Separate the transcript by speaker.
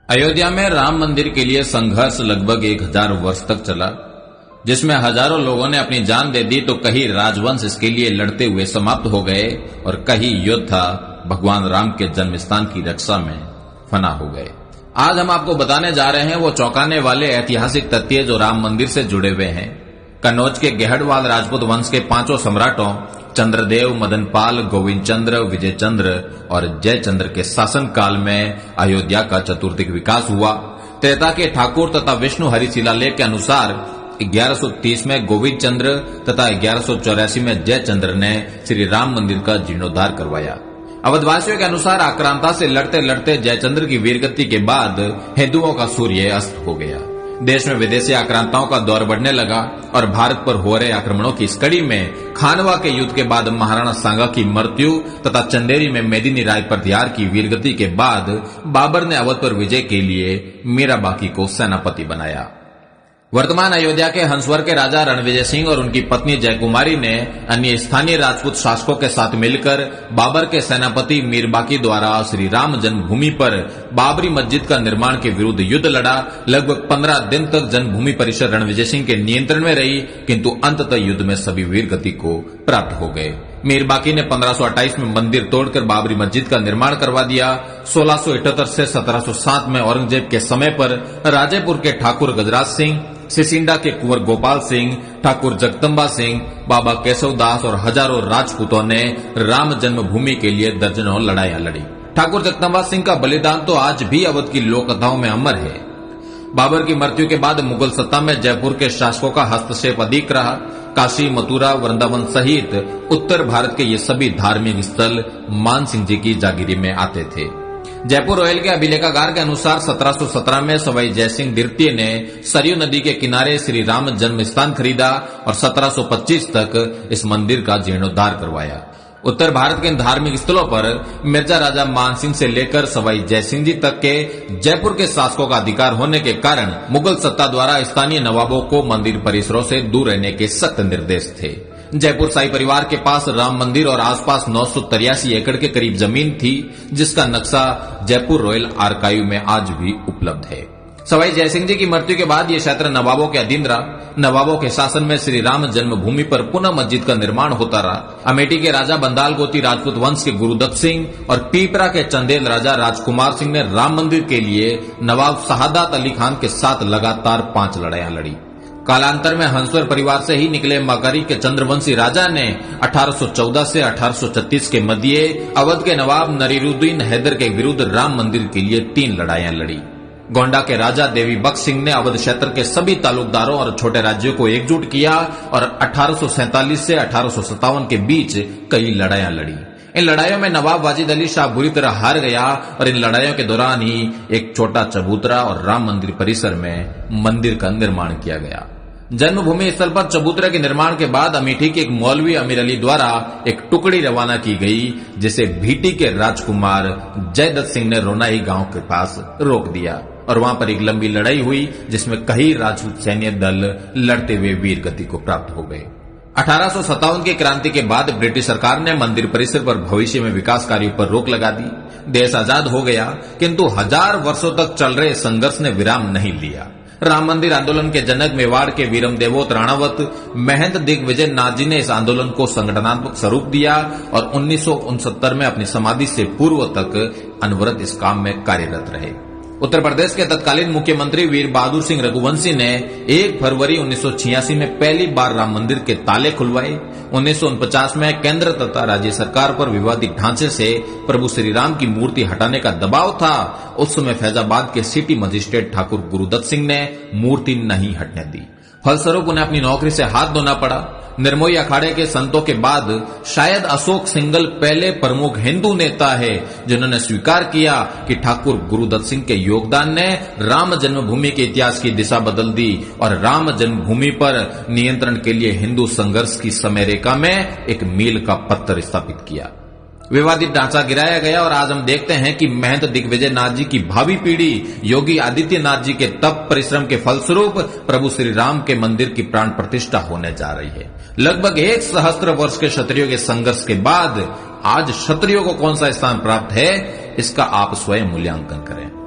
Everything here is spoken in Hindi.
Speaker 1: अयोध्या में राम मंदिर के लिए संघर्ष लगभग 1000 वर्ष तक चला, जिसमें हजारों लोगों ने अपनी जान दे दी तो कई राजवंश इसके लिए लड़ते हुए समाप्त हो गए और कई योद्धा भगवान राम के जन्म स्थान की रक्षा में फना हो गए। आज हम आपको बताने जा रहे हैं वो चौंकाने वाले ऐतिहासिक तथ्य जो राम मंदिर से जुड़े हुए हैं। कन्नौज के गहड़वाल राजपूत वंश के 5 सम्राटों चंद्रदेव, मदनपाल, गोविंद चंद्र, विजय चंद्र और जयचंद्र के शासन काल में अयोध्या का चतुर्दिक विकास हुआ। त्रेता के ठाकुर तथा विष्णु हरि शिलालेख के अनुसार 1130 में गोविंद चंद्र तथा 1184 में जयचंद्र ने श्री राम मंदिर का जीर्णोद्धार करवाया। अवधवासियों के अनुसार आक्रांता से लड़ते लड़ते जयचंद्र की वीरगति के बाद हिंदुओं का सूर्य अस्त हो गया। देश में विदेशी आक्रांताओं का दौर बढ़ने लगा और भारत पर हो रहे आक्रमणों की इस कड़ी में खानवा के युद्ध के बाद महाराणा सांगा की मृत्यु तथा चंदेरी में मेदिनी राय प्रत्यार की वीरगति के बाद बाबर ने अवध पर विजय के लिए मीरा बाकी को सेनापति बनाया। वर्तमान अयोध्या के हंसवर के राजा रणविजय सिंह और उनकी पत्नी जयकुमारी ने अन्य स्थानीय राजपूत शासकों के साथ मिलकर बाबर के सेनापति मीर बाकी द्वारा श्री राम जन्मभूमि पर बाबरी मस्जिद का निर्माण के विरुद्ध युद्ध लड़ा। लगभग 15 दिन तक जन्मभूमि परिसर रणविजय सिंह के नियंत्रण में रही, किंतु अंततः युद्ध में सभी वीर गति को प्राप्त हो गए। मीर बाकी ने 1528 में मंदिर तोड़कर बाबरी मस्जिद का निर्माण करवा दिया। 1678 से 1707 में औरंगजेब के समय पर राजेपुर के ठाकुर गजराज सिंह, सिसिंडा के कुंवर गोपाल सिंह, ठाकुर जगदम्बा सिंह, बाबा केशवदास और हजारों राजपूतों ने राम जन्मभूमि के लिए दर्जनों लड़ाइयां लड़ी। ठाकुर जगदम्बा सिंह का बलिदान तो आज भी अवध की लोक कथाओं में अमर है। बाबर की मृत्यु के बाद मुगल सत्ता में जयपुर के शासकों का हस्तक्षेप अधिक रहा। काशी, मथुरा, वृंदावन सहित उत्तर भारत के ये सभी धार्मिक स्थल मान सिंह जी की जागीरी में आते थे। जयपुर रोयल के अभिलेखागार के अनुसार 1717 में सवाई जयसिंह द्वितीय ने सरयू नदी के किनारे श्री राम जन्म स्थान खरीदा और 1725 तक इस मंदिर का जीर्णोद्धार करवाया। उत्तर भारत के धार्मिक स्थलों पर मिर्जा राजा मानसिंह से लेकर सवाई जयसिंह जी तक के जयपुर के शासकों का अधिकार होने के कारण मुगल सत्ता द्वारा स्थानीय नवाबों को मंदिर परिसरों से दूर रहने के सख्त निर्देश थे। जयपुर शाही परिवार के पास राम मंदिर और आसपास 983 एकड़ के करीब जमीन थी, जिसका नक्शा जयपुर रॉयल आर्काइव में आज भी उपलब्ध है। सवाई जयसिंह जी की मृत्यु के बाद यह क्षेत्र नवाबों के अधीन रहा। नवाबों के शासन में श्री राम जन्मभूमि पर पुनः मस्जिद का निर्माण होता रहा। अमेठी के राजा बंदाल गोती राजपूत वंश के गुरुदत्त सिंह और पीपरा के चंदेल राजा राजकुमार सिंह ने राम मंदिर के लिए नवाब शहादत अली खान के साथ लगातार 5 लड़ाइयां लड़ी। कालांतर में हंसवर परिवार से ही निकले मकारी के चंद्रवंशी राजा ने 1814 से 1836 के मध्य अवध के नवाब नरीरुद्दीन हैदर के विरुद्ध राम मंदिर के लिए 3 लड़ाइयां लड़ी। गोंडा के राजा देवी बख्श सिंह ने अवध क्षेत्र के सभी तालुकदारों और छोटे राज्यों को एकजुट किया और 1847 से 1857 के बीच कई लड़ाइयां लड़ी। इन लड़ाइयों में नवाब वाजिद अली शाह बुरी तरह हार गया और इन लड़ाइयों के दौरान ही एक छोटा चबूतरा और राम मंदिर परिसर में मंदिर का निर्माण किया गया। जन्मभूमि स्थल पर चबूतरे के निर्माण के बाद अमेठी के एक मौलवी अमीर अली द्वारा एक टुकड़ी रवाना की गई, जिसे भीटी के राजकुमार जयदत्त सिंह ने रोनाई गांव के पास रोक दिया और वहां पर एक लंबी लड़ाई हुई, जिसमें कई राजपूत सैन्य दल लड़ते हुए वीर गति को प्राप्त हो गए। 1857 की क्रांति के बाद ब्रिटिश सरकार ने मंदिर परिसर पर भविष्य में विकास कार्यों पर रोक लगा दी। देश आजाद हो गया, किंतु 1000 वर्षों तक चल रहे संघर्ष ने विराम नहीं लिया। राम मंदिर आंदोलन के जनक मेवाड़ के वीरम देवोत राणावत महंत दिग्विजय नाथ जी ने इस आंदोलन को संगठनात्मक स्वरूप दिया और 1969 में अपनी समाधि से पूर्व तक अनवरत इस काम में कार्यरत रहे। उत्तर प्रदेश के तत्कालीन मुख्यमंत्री वीर बहादुर सिंह रघुवंशी ने 1 फरवरी 1986 में पहली बार राम मंदिर के ताले खुलवाए। 1949 में केंद्र तथा राज्य सरकार पर विवादित ढांचे से प्रभु श्री राम की मूर्ति हटाने का दबाव था। उस समय फैजाबाद के सिटी मजिस्ट्रेट ठाकुर गुरुदत्त सिंह ने मूर्ति नहीं हटने दी। फलस्वरूप उन्हें अपनी नौकरी से हाथ धोना पड़ा। निर्मोही अखाड़े के संतों के बाद शायद अशोक सिंघल पहले प्रमुख हिंदू नेता है जिन्होंने स्वीकार किया कि ठाकुर गुरुदत्त सिंह के योगदान ने राम जन्मभूमि के इतिहास की दिशा बदल दी और राम जन्मभूमि पर नियंत्रण के लिए हिंदू संघर्ष की समय रेखा में एक मील का पत्थर स्थापित किया। विवादित ढांचा गिराया गया और आज हम देखते हैं कि महंत दिग्विजय नाथ जी की भावी पीढ़ी योगी आदित्यनाथ जी के तप परिश्रम के फलस्वरूप प्रभु श्री राम के मंदिर की प्राण प्रतिष्ठा होने जा रही है। लगभग 1 सहस्त्र वर्ष के क्षत्रियों के संघर्ष के बाद आज क्षत्रियों को कौन सा स्थान प्राप्त है, इसका आप स्वयं मूल्यांकन करें।